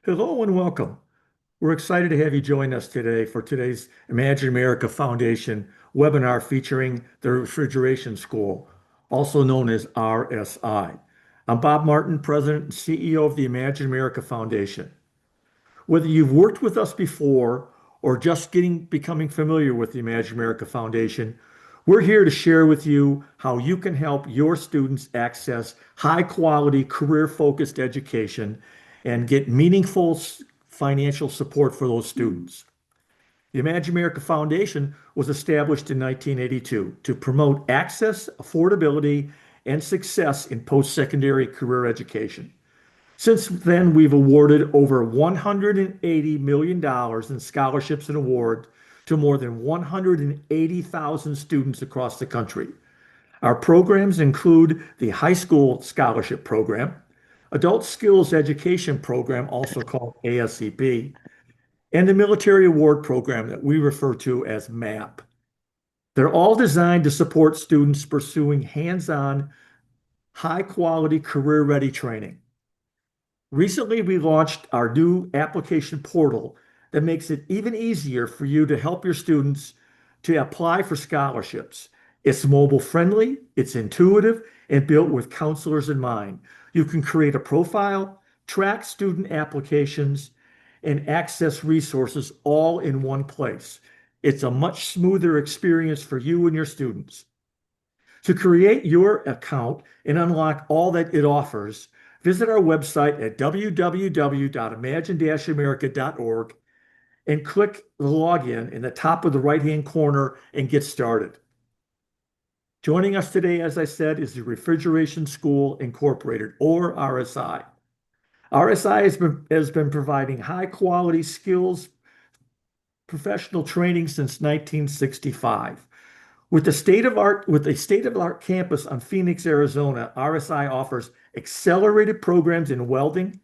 Hello and welcome. We're excited to have you join us today for today's Imagine America Foundation webinar featuring the Refrigeration School, also known as RSI. I'm Bob Martin, President and CEO of the Imagine America Foundation. Whether you've worked with us before or just becoming familiar with the Imagine America Foundation, we're here to share with you how you can help your students access high quality, career focused education and get meaningful financial support for those students. The Imagine America Foundation was established in 1982 to promote access, affordability, and success in post secondary career education. Since then, we've awarded over $180 million in scholarships and awards to more than 180,000 students across the country. Our programs include the High School Scholarship Program, Adult Skills Education Program, also called ASCP, and the Military Award Program that we refer to as MAP. They're all designed to support students pursuing hands-on, high-quality, career-ready training. Recently, we launched our new application portal that makes it even easier for you to help your students to apply for scholarships. It's mobile friendly, it's intuitive, and built with counselors in mind. You can create a profile, track student applications, and access resources all in one place. It's a much smoother experience for you and your students. To create your account and unlock all that it offers, visit our website at www.imagine-america.org and click the login in the top of the right-hand corner and get started. Joining us today, as I said, is the Refrigeration School Incorporated, or RSI. RSI has been providing high-quality skills professional training since 1965. With a state-of-the-art campus on Phoenix, Arizona, RSI offers accelerated programs in welding,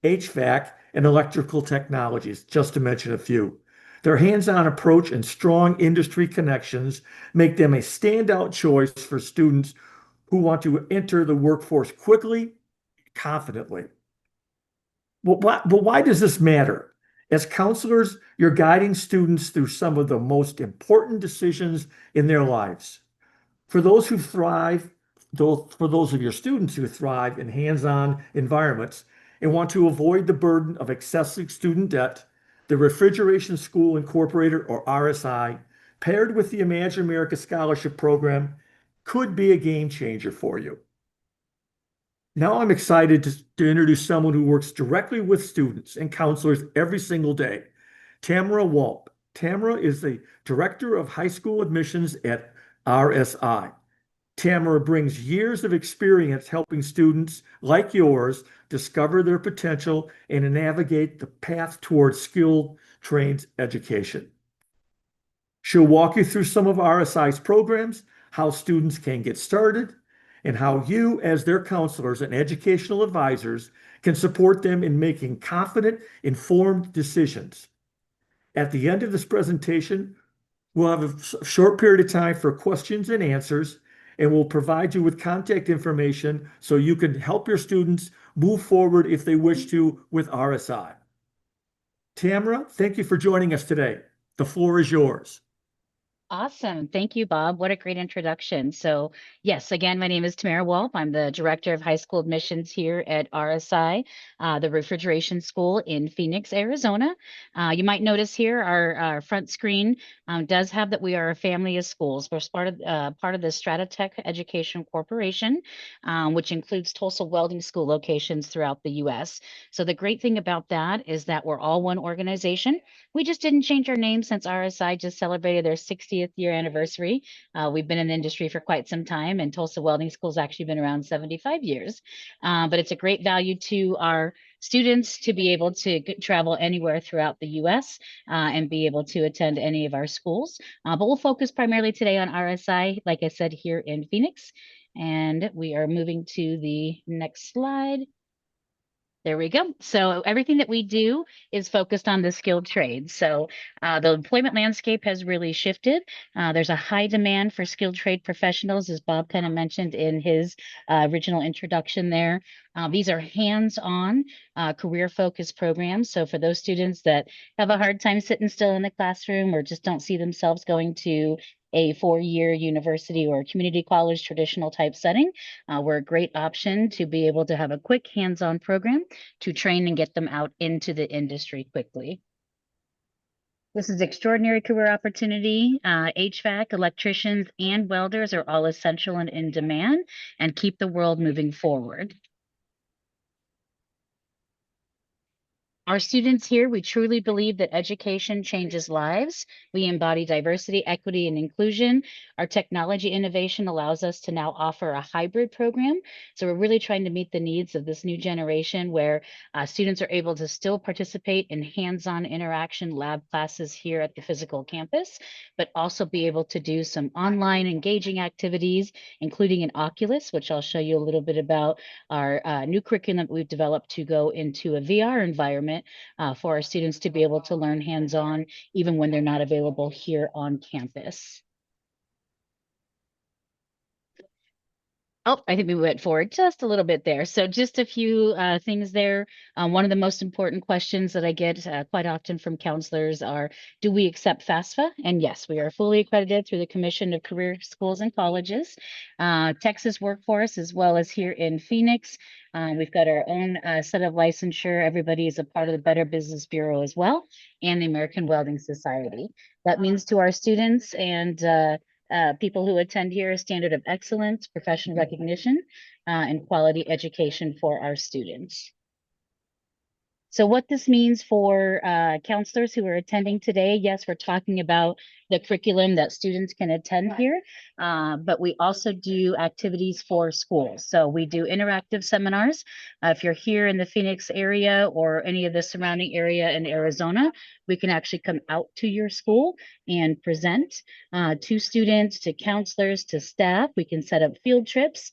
HVAC, and electrical technologies, just to mention a few. Their hands-on approach and strong industry connections make them a standout choice for students who want to enter the workforce quickly, confidently. But why does this matter? As counselors, you're guiding students through some of the most important decisions in their lives. For those who thrive, for those of your students who thrive in hands-on environments and want to avoid the burden of excessive student debt, the Refrigeration School Incorporated, or RSI, paired with the Imagine America Scholarship Program, could be a game changer for you. Now I'm excited to introduce someone who works directly with students and counselors every single day, Tamara Walp. Tamara is the Director of High School Admissions at RSI. Tamara brings years of experience helping students like yours discover their potential and to navigate the path towards skilled trained education. She'll walk you through some of RSI's programs, how students can get started, and how you, as their counselors and educational advisors, can support them in making confident, informed decisions. At the end of this presentation, we'll have a short period of time for questions and answers, and we'll provide you with contact information so you can help your students move forward if they wish to with RSI. Tamara, thank you for joining us today. The floor is yours. Awesome. Thank you, Bob. What a great introduction. So, yes, again, my name is Tamara Walp. I'm the Director of High School Admissions here at RSI, the Refrigeration School in Phoenix, Arizona. You might notice here our front screen does have that we are a family of schools. We're part of the Stratotech Education Corporation, which includes Tulsa Welding School locations throughout the U.S. So the great thing about that is that we're all one organization. We just didn't change our name since RSI just celebrated their 60th year anniversary. We've been in the industry for quite some time, and Tulsa Welding School's actually been around 75 years. But it's a great value to our students to be able to travel anywhere throughout the U.S. And be able to attend any of our schools. But we'll focus primarily today on RSI, like I said, here in Phoenix. And we are moving to the next slide. There we go. So everything that we do is focused on the skilled trades. So the employment landscape has really shifted. There's a high demand for skilled trade professionals, as Bob kind of mentioned in his original introduction there. These are hands-on career-focused programs. So for those students that have a hard time sitting still in the classroom or just don't see themselves going to a 4-year university or community college traditional type setting, we're a great option to be able to have a quick hands-on program to train and get them out into the industry quickly. This is extraordinary career opportunity. HVAC, electricians, and welders are all essential and in demand and keep the world moving forward. Our students here, we truly believe that education changes lives. We embody diversity, equity, and inclusion. Our technology innovation allows us to now offer a hybrid program. So we're really trying to meet the needs of this new generation where students are able to still participate in hands-on interaction lab classes here at the physical campus, but also be able to do some online engaging activities, including an Oculus, which I'll show you a little bit about our new curriculum that we've developed to go into a VR environment for our students to be able to learn hands-on even when they're not available here on campus. Oh, I think we went forward just a little bit there. So just a few things there. One of the most important questions that I get quite often from counselors are, do we accept FAFSA? And yes, we are fully accredited through the Commission of Career Schools and Colleges, Texas Workforce, as well as here in Phoenix. We've got our own set of licensure. Everybody is a part of the Better Business Bureau as well, and the American Welding Society. That means to our students and people who attend here a standard of excellence, professional recognition, and quality education for our students. So what this means for counselors who are attending today, yes, we're talking about the curriculum that students can attend here, but we also do activities for schools. So we do interactive seminars. If you're here in the Phoenix area or any of the surrounding area in Arizona, we can actually come out to your school and present to students, to counselors, to staff. We can set up field trips.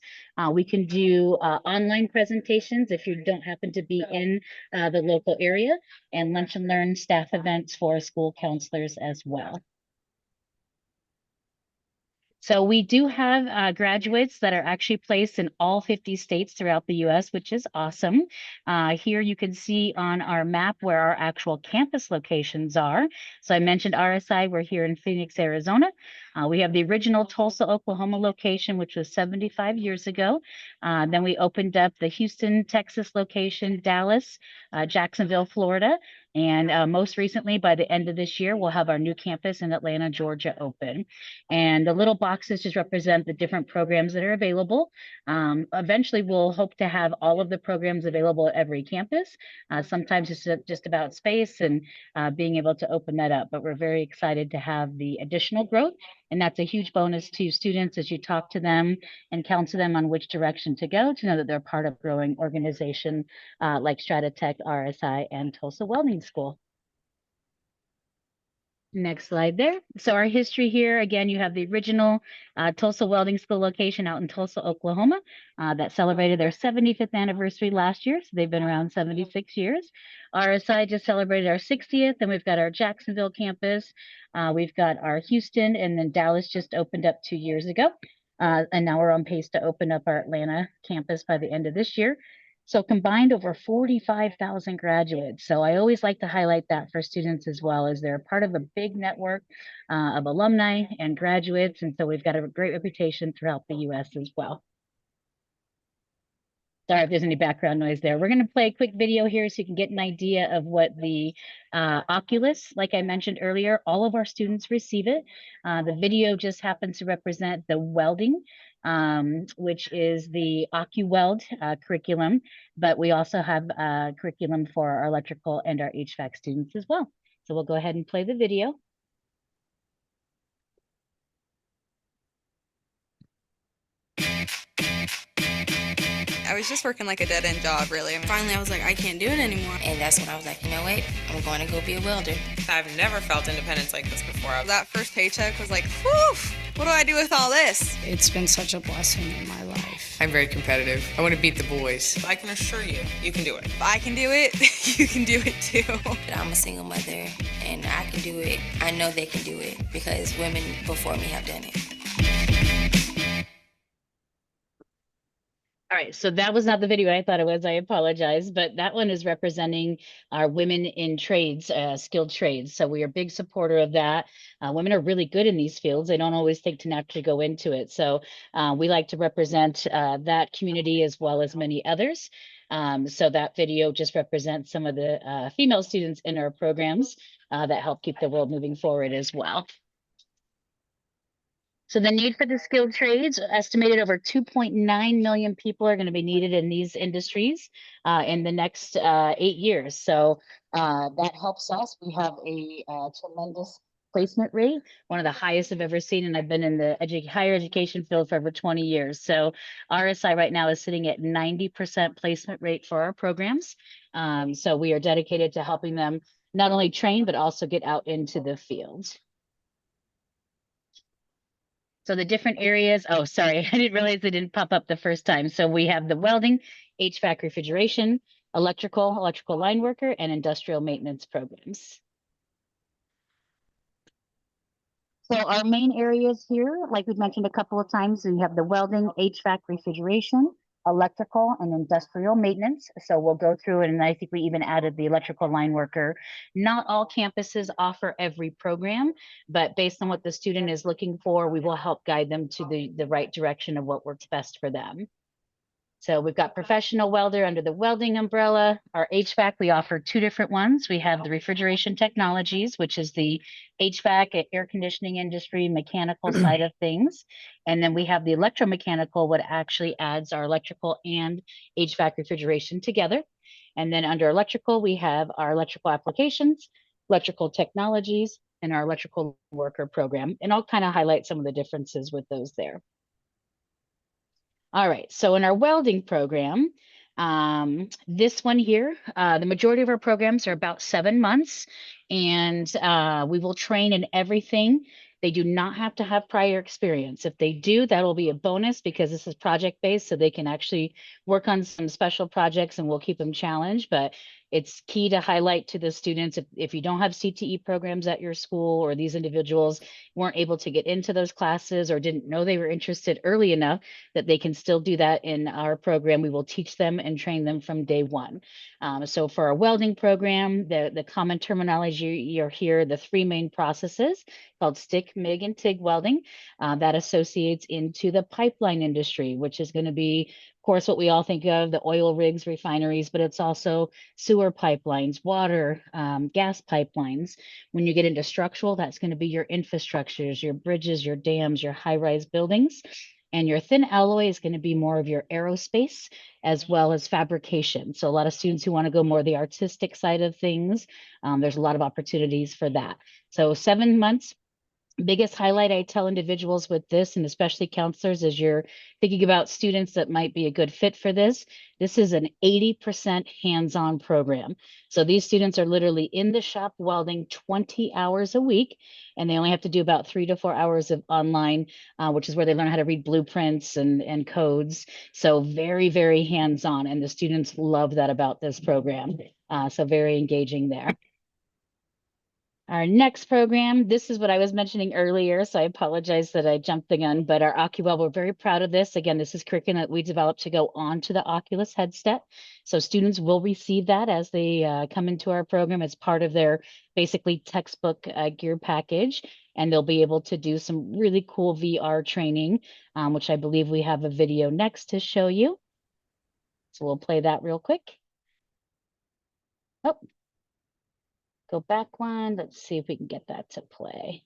We can do online presentations if you don't happen to be in the local area, and lunch and learn staff events for school counselors as well. So we do have graduates that are actually placed in all 50 states throughout the US, which is awesome. Here you can see on our map where our actual campus locations are. So I mentioned RSI, we're here in Phoenix, Arizona. We have the original Tulsa, Oklahoma location, which was 75 years ago. Then we opened up the Houston, Texas location, Dallas, Jacksonville, Florida. And most recently, by the end of this year, we'll have our new campus in Atlanta, Georgia open. And the little boxes just represent the different programs that are available. Eventually, we'll hope to have all of the programs available at every campus. Sometimes it's just about space and being able to open that up. But we're very excited to have the additional growth. And that's a huge bonus to students as you talk to them and counsel them on which direction to go, to know that they're part of a growing organization like Stratitech, RSI, and Tulsa Welding School. Next slide there. So our history here, again, you have the original Tulsa Welding School location out in Tulsa, Oklahoma, that celebrated their 75th anniversary last year. So they've been around 76 years. RSI just celebrated our 60th, and we've got our Jacksonville campus. We've got our Houston, and then Dallas just opened up 2 years ago. And now we're on pace to open up our Atlanta campus by the end of this year. So combined over 45,000 graduates. So I always like to highlight that for students as well, as they're part of a big network of alumni and graduates. And so we've got a great reputation throughout the US as well. Sorry if there's any background noise there. We're going to play a quick video here so you can get an idea of what the Oculus, like I mentioned earlier, all of our students receive it. The video just happens to represent the welding, which is the OcuWeld curriculum, but we also have curriculum for our electrical and our HVAC students as well. So we'll go ahead and play the video. I was just working like a dead-end job, really. Finally, I was like, I can't do it anymore. And that's when I was like, you know what? I'm going to go be a welder. I've never felt independence like this before. That first paycheck was like, whew, what do I do with all this? It's been such a blessing in my life. I'm very competitive. I want to beat the boys. I can assure you, you can do it. If I can do it, you can do it too. I'm a single mother, and I can do it. I know they can do it because women before me have done it. All right, so that was not the video I thought it was. I apologize, but that one is representing our women in trades, skilled trades. So we are a big supporter of that. Women are really good in these fields. They don't always think to naturally go into it. So we like to represent that community as well as many others. So that video just represents some of the female students in our programs that help keep the world moving forward as well. So the need for the skilled trades, estimated over 2.9 million people are going to be needed in these industries in the next 8 years. So that helps us. We have a tremendous placement rate, one of the highest I've ever seen, and I've been in the higher education field for over 20 years. So RSI right now is sitting at 90% placement rate for our programs. So we are dedicated to helping them not only train, but also get out into the field. So the different areas, oh, sorry, I didn't realize they didn't pop up the first time. So we have the welding, HVAC refrigeration, electrical line worker, and industrial maintenance programs. So our main areas here, like we've mentioned a couple of times, we have the welding, HVAC refrigeration, electrical and industrial maintenance. So we'll go through it, and I think we even added the electrical line worker. Not all campuses offer every program, but based on what the student is looking for, we will help guide them to the right direction of what works best for them. So we've got professional welder under the welding umbrella. Our HVAC, we offer two different ones. We have the refrigeration technologies, which is the HVAC, air conditioning industry, mechanical side of things. And then we have the electromechanical, what actually adds our electrical and HVAC refrigeration together. And then under electrical, we have our electrical applications, electrical technologies, and our electrical worker program. And I'll kind of highlight some of the differences with those there. All right, so in our welding program, this one here, the majority of our programs are about 7 months, and we will train in everything. They do not have to have prior experience. If they do, that'll be a bonus because this is project-based, so they can actually work on some special projects and we'll keep them challenged. But it's key to highlight to the students, if you don't have CTE programs at your school, or these individuals weren't able to get into those classes or didn't know they were interested early enough, that they can still do that in our program. We will teach them and train them from day one. So for our welding program, the common terminology you're here, the three main processes called stick, MIG, and TIG welding, that associates into the pipeline industry, which is going to be, of course, what we all think of, the oil rigs, refineries, but it's also sewer pipelines, water, gas pipelines. When you get into structural, that's going to be your infrastructures, your bridges, your dams, your high-rise buildings. And your thin alloy is going to be more of your aerospace as well as fabrication. So a lot of students who want to go more the artistic side of things, there's a lot of opportunities for that. So 7 months. Biggest highlight I tell individuals with this, and especially counselors, as you're thinking about students that might be a good fit for this, this is an 80% hands-on program. So these students are literally in the shop welding 20 hours a week, and they only have to do about 3 to 4 hours of online, which is where they learn how to read blueprints and codes. So very, very hands-on, and the students love that about this program. So very engaging there. Our next program, this is what I was mentioning earlier, so I apologize that I jumped the gun, but our OcuWeld, we're very proud of this. Again, this is curriculum that we developed to go on to the Oculus headset. So students will receive that as they come into our program as part of their basically textbook gear package, and they'll be able to do some really cool VR training, which I believe we have a video next to show you. So we'll play that real quick. Oh. Go back one. Let's see if we can get that to play.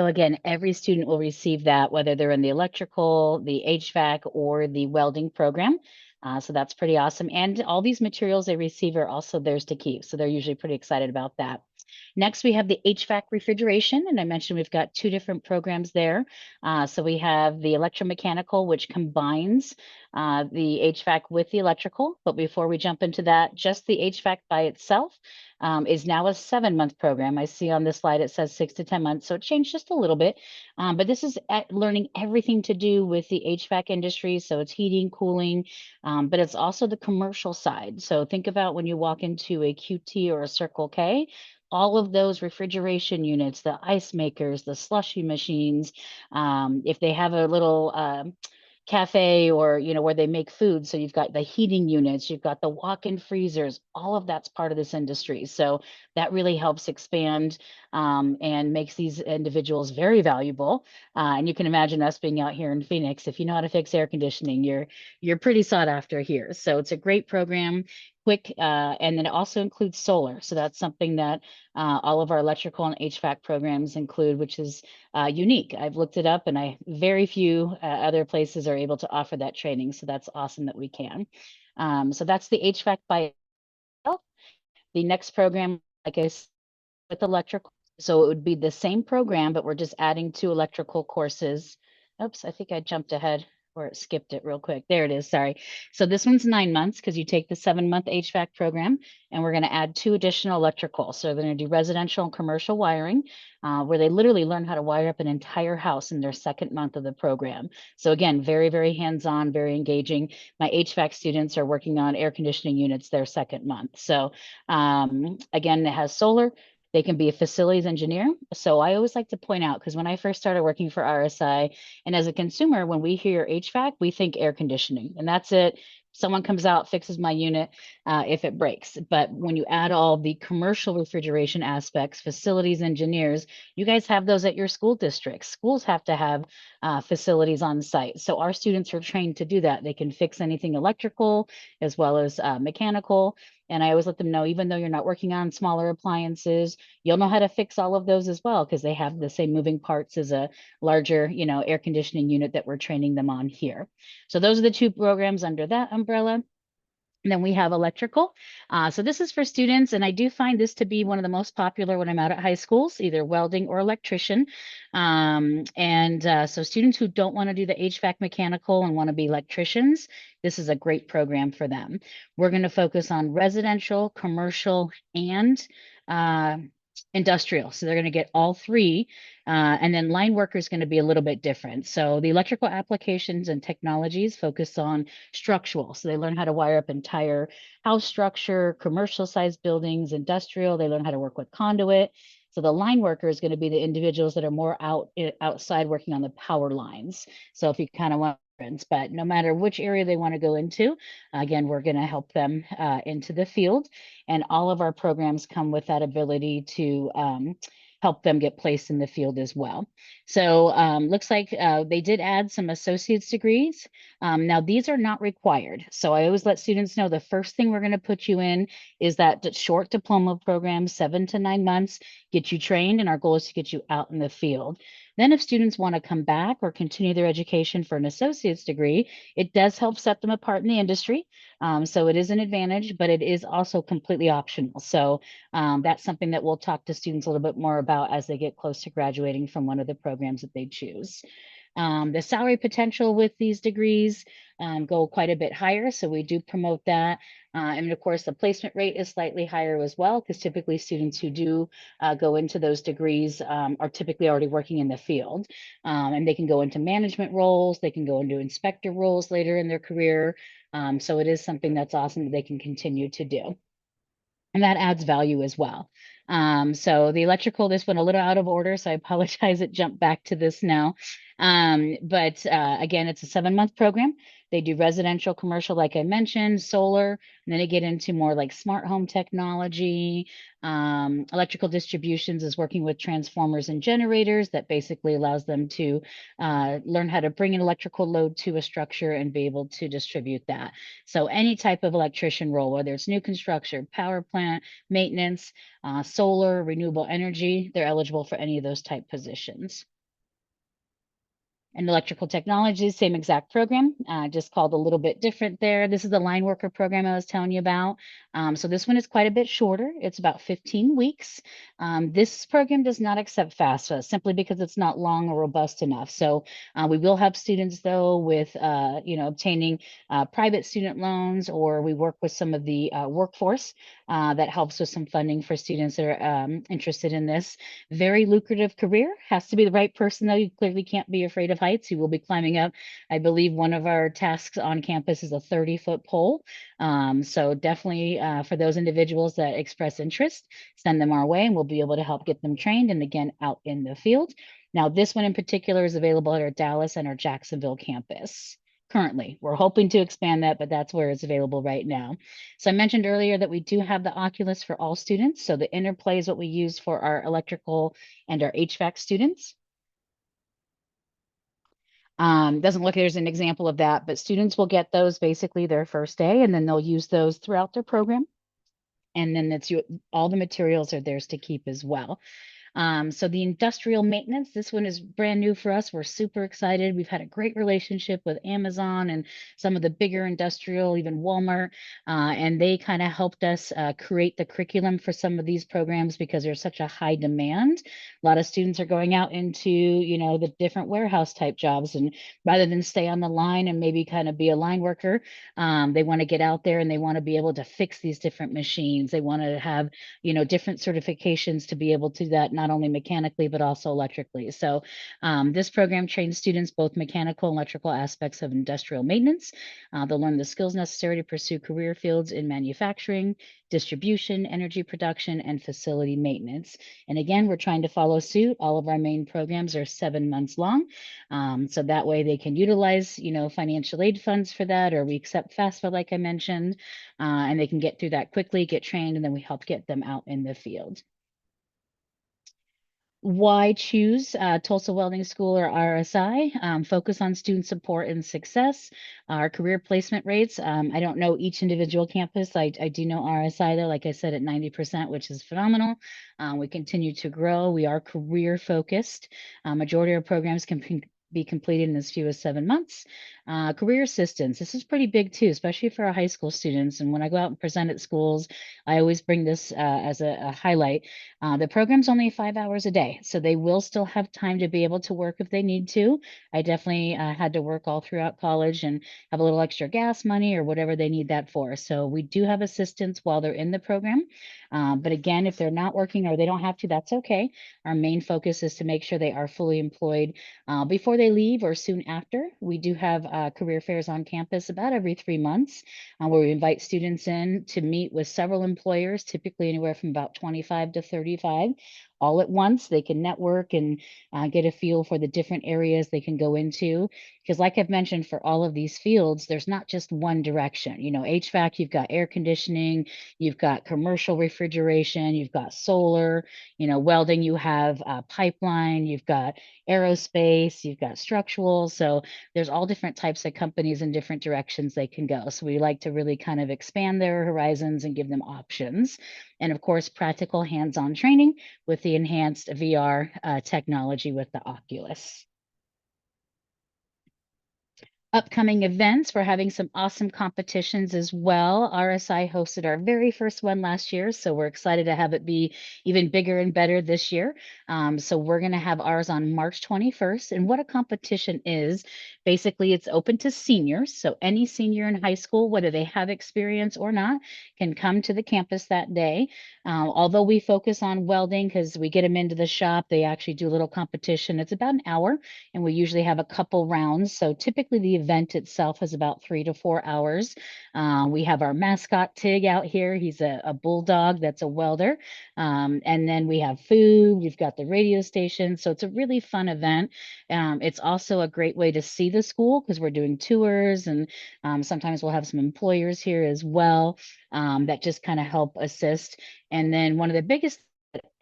again, every student will receive that, whether they're in the electrical, the HVAC, or the welding program. So that's pretty awesome. And all these materials they receive are also theirs to keep. So they're usually pretty excited about that. Next, we have the HVAC refrigeration. And I mentioned we've got 2 different programs there. So we have the electromechanical, which combines the HVAC with the electrical. But before we jump into that, just the HVAC by itself is now a 7-month program. I see on this slide it says 6 to 10 months, so it changed just a little bit. But this is learning everything to do with the HVAC industry. So it's heating, cooling, but it's also the commercial side. So think about when you walk into a QT or a Circle K, all of those refrigeration units, the ice makers, the slushy machines, if they have a little cafe or where they make food, so you've got the heating units, you've got the walk-in freezers, all of that's part of this industry. So that really helps expand and makes these individuals very valuable. And you can imagine us being out here in Phoenix, if you know how to fix air conditioning, you're pretty sought after here. So it's a great program, quick, and then it also includes solar. So that's something that all of our electrical and HVAC programs include, which is unique. I've looked it up, and very few other places are able to offer that training. So that's awesome that we can. So that's the HVAC by itself. The next program, like I said, with electrical. So it would be the same program, but we're just adding 2 electrical courses. Oops, I think I jumped ahead or it skipped it real quick. There it is, sorry. So this one's 9 months because you take the 7-month HVAC program, and we're going to add 2 additional electrical. So they're going to do residential and commercial wiring, where they literally learn how to wire up an entire house in their 2nd month of the program. So again, very, very hands-on, very engaging. My HVAC students are working on air conditioning units their 2nd month. So again, it has solar. They can be a facilities engineer. So I always like to point out, because when I first started working for RSI, and as a consumer, when we hear HVAC, we think air conditioning, and that's it. Someone comes out, fixes my unit if it breaks. But when you add all the commercial refrigeration aspects, facilities engineers, you guys have those at your school districts. Schools have to have facilities on site. So our students are trained to do that. They can fix anything electrical as well as mechanical. And I always let them know, even though you're not working on smaller appliances, you'll know how to fix all of those as well, because they have the same moving parts as a larger, air conditioning unit that we're training them on here. So those are the 2 programs under that umbrella. And then we have electrical. So this is for students, and I do find this to be one of the most popular when I'm out at high schools, either welding or electrician. So students who don't want to do the HVAC mechanical and want to be electricians, this is a great program for them. We're going to focus on residential, commercial, and industrial. So they're going to get all 3. And then line worker is going to be a little bit different. So the electrical applications and technologies focus on structural. So they learn how to wire up entire house structure, commercial sized buildings, industrial. They learn how to work with conduit. So the line worker is going to be the individuals that are more outside working on the power lines. So if you kind of want, but no matter which area they want to go into, again, we're going to help them into the field. And all of our programs come with that ability to help them get placed in the field as well. So looks like they did add some associate's degrees. Now, these are not required. So I always let students know the first thing we're going to put you in is that short diploma program, 7 to 9 months, get you trained, and our goal is to get you out in the field. Then if students want to come back or continue their education for an associate's degree, it does help set them apart in the industry. So it is an advantage, but it is also completely optional. So that's something that we'll talk to students a little bit more about as they get close to graduating from one of the programs that they choose. The salary potential with these degrees go quite a bit higher, so we do promote that. And of course, the placement rate is slightly higher as well, because typically students who do go into those degrees are typically already working in the field. And they can go into management roles, they can go into inspector roles later in their career. So it is something that's awesome that they can continue to do. And that adds value as well. So the electrical, this went a little out of order, so I apologize it jumped back to this now. But again, it's a 7-month program. They do residential, commercial, like I mentioned, solar, and then they get into more like smart home technology. Electrical distributions is working with transformers and generators that basically allows them to learn how to bring an electrical load to a structure and be able to distribute that. So any type of electrician role, whether it's new construction, power plant, maintenance, solar, renewable energy, they're eligible for any of those type positions. And electrical technology, same exact program, just called a little bit different there. This is the line worker program I was telling you about. So this one is quite a bit shorter. It's about 15 weeks. This program does not accept FAFSA simply because it's not long or robust enough. So we will have students though with, obtaining private student loans, or we work with some of the workforce that helps with some funding for students that are interested in this. Very lucrative career. Has to be the right person though. You clearly can't be afraid of heights. You will be climbing up. I believe one of our tasks on campus is a 30-foot pole. So definitely for those individuals that express interest, send them our way and we'll be able to help get them trained and again out in the field. Now this one in particular is available at our Dallas and our Jacksonville campus. Currently, we're hoping to expand that, but that's where it's available right now. So I mentioned earlier that we do have the Oculus for all students. So the Interplay is what we use for our electrical and our HVAC students. Doesn't look like there's an example of that, but students will get those basically their first day, and then they'll use those throughout their program. And then all the materials are theirs to keep as well. So the industrial maintenance, this one is brand new for us. We're super excited. We've had a great relationship with Amazon and some of the bigger industrial, even Walmart, and they kind of helped us create the curriculum for some of these programs because there's such a high demand. A lot of students are going out into, the different warehouse type jobs, and rather than stay on the line and maybe kind of be a line worker, they want to get out there and they want to be able to fix these different machines. They want to have, different certifications to be able to do that, not only mechanically, but also electrically. So this program trains students both mechanical and electrical aspects of industrial maintenance. They'll learn the skills necessary to pursue career fields in manufacturing, distribution, energy production, and facility maintenance. And again, we're trying to follow suit. All of our main programs are 7 months long. So that way they can utilize, financial aid funds for that, or we accept FAFSA, like I mentioned, and they can get through that quickly, get trained, and then we help get them out in the field. Why choose Tulsa Welding School or RSI? Focus on student support and success. Our career placement rates. I don't know each individual campus. I do know RSI though, like I said, at 90%, which is phenomenal. We continue to grow. We are career focused. Majority of programs can be completed in as few as 7 months. Career assistance. This is pretty big too, especially for our high school students. And when I go out and present at schools, I always bring this as a highlight. The program's only 5 hours a day, so they will still have time to be able to work if they need to. I definitely had to work all throughout college and have a little extra gas money or whatever they need that for. So we do have assistance while they're in the program. But again, if they're not working or they don't have to, that's okay. Our main focus is to make sure they are fully employed before they leave or soon after. We do have career fairs on campus about every 3 months where we invite students in to meet with several employers, typically anywhere from about 25 to 35. All at once. They can network and get a feel for the different areas they can go into. Because like I've mentioned, for all of these fields, there's not just one direction. HVAC, you've got air conditioning, you've got commercial refrigeration, you've got solar, welding, you have pipeline, you've got aerospace, you've got structural. So there's all different types of companies and different directions they can go. So we like to really kind of expand their horizons and give them options. And of course, practical hands-on training with the enhanced VR technology with the Oculus. Upcoming events, we're having some awesome competitions as well. RSI hosted our very first one last year, so we're excited to have it be even bigger and better this year. So we're going to have ours on March 21st. And what a competition is, basically it's open to seniors. So any senior in high school, whether they have experience or not, can come to the campus that day. Although we focus on welding because we get them into the shop, they actually do a little competition. It's about an hour and we usually have a couple rounds. So typically the event itself is about 3 to 4 hours. We have our mascot Tig out here. He's a bulldog that's a welder. And then we have food. We've got the radio station. So it's a really fun event. It's also a great way to see the school because we're doing tours and sometimes we'll have some employers here as well that just kind of help assist. And then one of the biggest,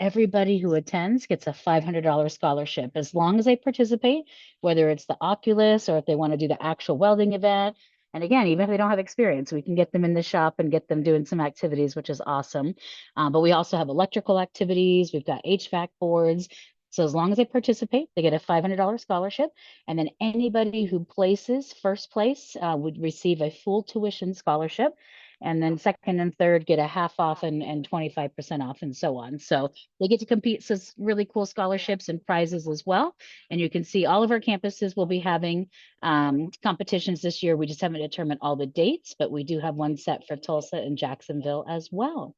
everybody who attends gets a $500 scholarship as long as they participate, whether it's the Oculus or if they want to do the actual welding event. And again, even if they don't have experience, we can get them in the shop and get them doing some activities, which is awesome. But we also have electrical activities. We've got HVAC boards, So as long as they participate, they get a $500 scholarship. And then anybody who places first place would receive a full tuition scholarship. And then second and third get a half off and 25% off and so on. So they get to compete. So it's really cool scholarships and prizes as well. And you can see all of our campuses will be having competitions this year. We just haven't determined all the dates, but we do have one set for Tulsa and Jacksonville as well.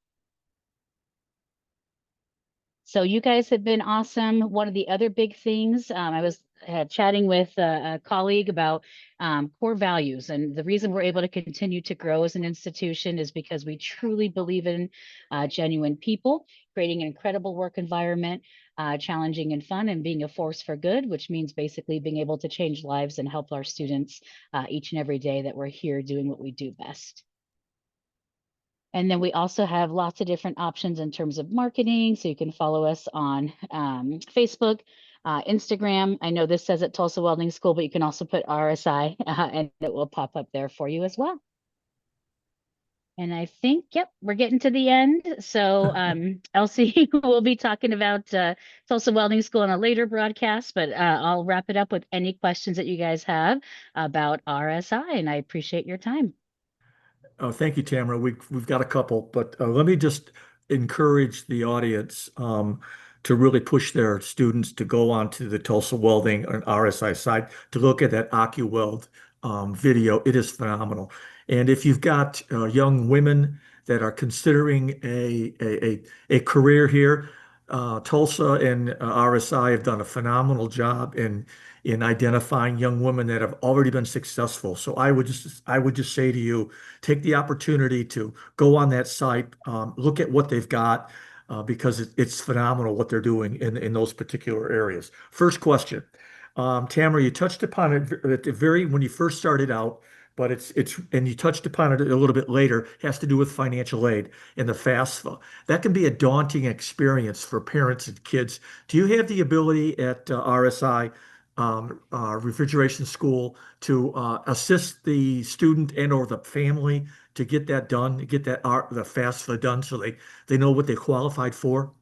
So you guys have been awesome. One of the other big things, I was chatting with a colleague about core values. And the reason we're able to continue to grow as an institution is because we truly believe in genuine people, creating an incredible work environment, challenging and fun, and being a force for good, which means basically being able to change lives and help our students each and every day that we're here doing what we do best. And then we also have lots of different options in terms of marketing. So you can follow us on Facebook, Instagram. I know this says at Tulsa Welding School, but you can also put RSI and it will pop up there for you as well. And I think, yep, we're getting to the end. So Elsie will be talking about Tulsa Welding School in a later broadcast, but I'll wrap it up with any questions that you guys have about RSI. And I appreciate your time. Oh, thank you, Tamara. We've got a couple, but let me just encourage the audience to really push their students to go onto the Tulsa Welding and RSI site to look at that AccuWeld video. It is phenomenal. And if you've got young women that are considering a career here, Tulsa and RSI have done a phenomenal job in identifying young women that have already been successful. So I would just say to you, take the opportunity to go on that site, look at what they've got, because it's phenomenal what they're doing in those particular areas. First question, Tamara, you touched upon it at the very when you first started out, but and you touched upon it a little bit later. It has to do with financial aid and the FAFSA. That can be a daunting experience for parents and kids. Do you have the ability at RSI? Refrigeration School to assist the student and or the family to get that done, get the FAFSA done so they know what they qualified for?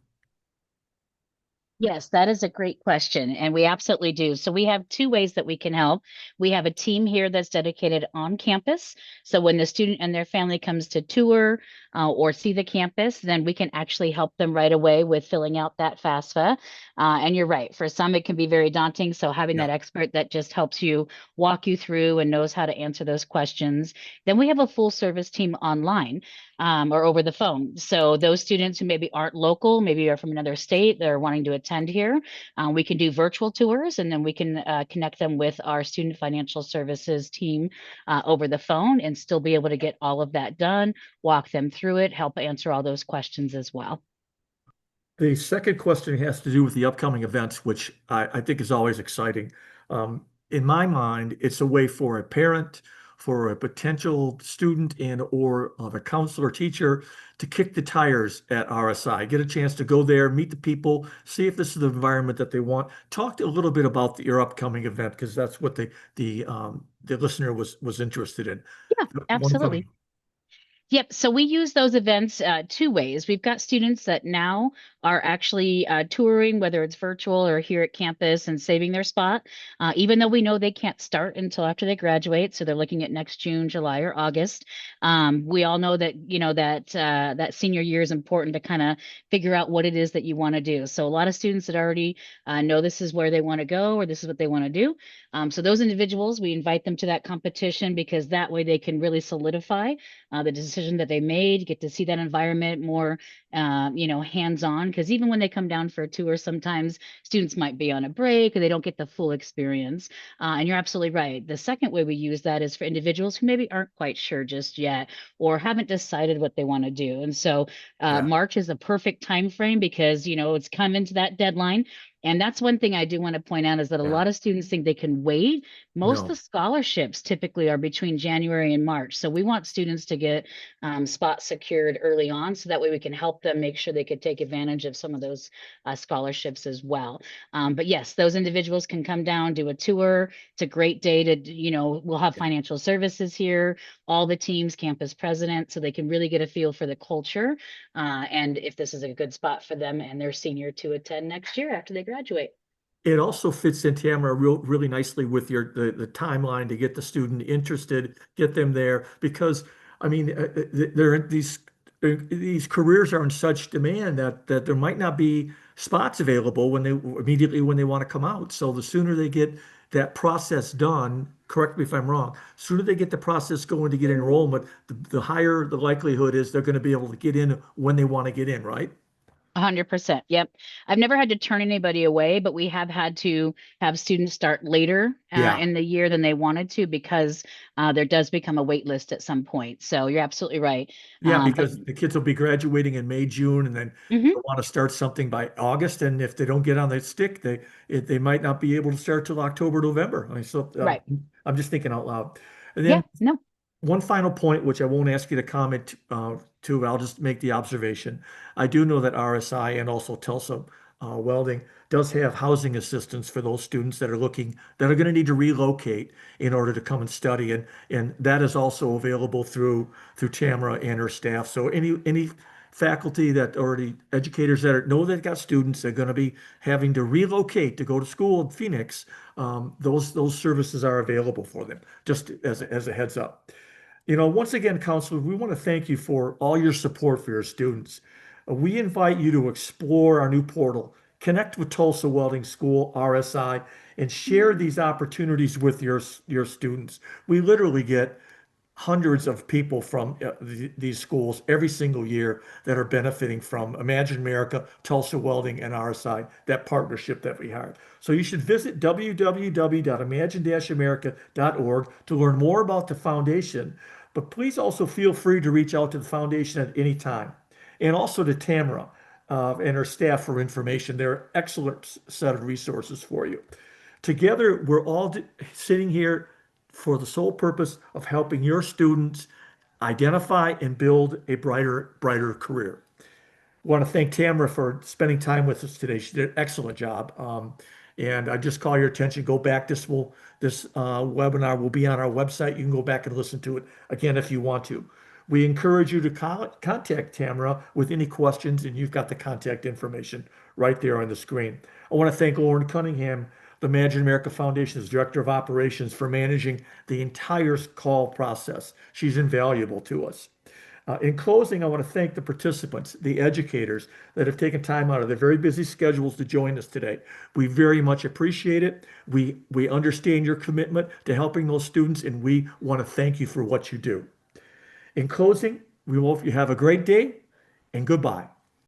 Yes, that is a great question. And we absolutely do. So we have two ways that we can help. We have a team here that's dedicated on campus. So when the student and their family comes to tour or see the campus, then we can actually help them right away with filling out that FAFSA. And you're right, for some, it can be very daunting. So having that expert that just helps you walk you through and knows how to answer those questions. Then we have a full service team online. Or over the phone. So those students who maybe aren't local, maybe are from another state, they're wanting to attend here, we can do virtual tours, and then we can connect them with our student financial services team over the phone and still be able to get all of that done, walk them through it, help answer all those questions as well. The second question has to do with the upcoming events, which I think is always exciting. In my mind, it's a way for a parent, for a potential student and or of a counselor teacher to kick the tires at RSI, get a chance to go there, meet the people, see if this is the environment that they want. Talk a little bit about your upcoming event because that's what the listener was interested in. Yeah, absolutely. Yep. So we use those events two ways. We've got students that now are actually touring, whether it's virtual or here at campus, and saving their spot, even though we know they can't start until after they graduate. So they're looking at next June, July, or August. We all know that, that senior year is important to kind of figure out what it is that you want to do. So a lot of students that already know this is where they want to go or this is what they want to do. So those individuals, we invite them to that competition because that way they can really solidify the decision that they made, get to see that environment more, hands-on. Because even when they come down for a tour, sometimes students might be on a break or they don't get the full experience. And you're absolutely right. The second way we use that is for individuals who maybe aren't quite sure just yet or haven't decided what they want to do. And so March is a perfect time frame because, it's coming to that deadline. And that's one thing I do want to point out is that a lot of students think they can wait. Most of the scholarships typically are between January and March. So we want students to get spots secured early on so that way we can help them make sure they could take advantage of some of those scholarships as well. But yes, those individuals can come down, do a tour. It's a great day to, we'll have financial services here, all the teams, campus president, so they can really get a feel for the culture and if this is a good spot for them and their senior to attend next year after they graduate. graduate. It also fits in, Tamara, really nicely with the timeline to get the student interested, get them there, because I mean, these careers are in such demand that there might not be spots available when they immediately when they want to come out. So the sooner they get that process done, correct me if I'm wrong, sooner they get the process going to get enrollment, the higher the likelihood is they're going to be able to get in when they want to get in, right? 100%. Yep. I've never had to turn anybody away, but we have had to have students start later Yeah. in the year than they wanted to because there does become a wait list at some point. So you're absolutely right. Yeah, But because the kids will be graduating in May, June, and then mhm, they'll want to start something by August. And if they don't get on the stick, they might not be able to start till October, November. I mean, so right. I'm just thinking out loud. And Yeah. then No. one final point, which I won't ask you to comment to, I'll just make the observation. I do know that RSI and also Tulsa Welding does have housing assistance for those students that are going to need to relocate in order to come and study, and that is also available through Tamara and her staff. So any faculty that already educators that know they've got students that are going to be having to relocate to go to school in Phoenix, those services are available for them. Just as a heads up. Once again, counselor, we want to thank you for all your support for your students. We invite you to explore our new portal, connect with Tulsa Welding School, RSI, and share these opportunities with your students. We literally get hundreds of people from these schools every single year that are benefiting from Imagine America, Tulsa Welding, and RSI, that partnership that we have. So you should visit www.imagine-america.org to learn more about the foundation. But please also feel free to reach out to the foundation at any time. And also to Tamara and her staff for information. They're an excellent set of resources for you. Together, we're all sitting here for the sole purpose of helping your students identify and build a brighter career. I want to thank Tamara for spending time with us today. She did an excellent job. And I just call your attention, go back. This webinar will be on our website. You can go back and listen to it again if you want to. We encourage you to contact Tamara with any questions, and you've got the contact information right there on the screen. I want to thank Lauren Cunningham, the Imagine America Foundation's Director of Operations, for managing the entire call process. She's invaluable to us. In closing, I want to thank the participants, the educators that have taken time out of their very busy schedules to join us today. We very much appreciate it. We understand your commitment to helping those students, and we want to thank you for what you do. In closing, we hope you have a great day and goodbye.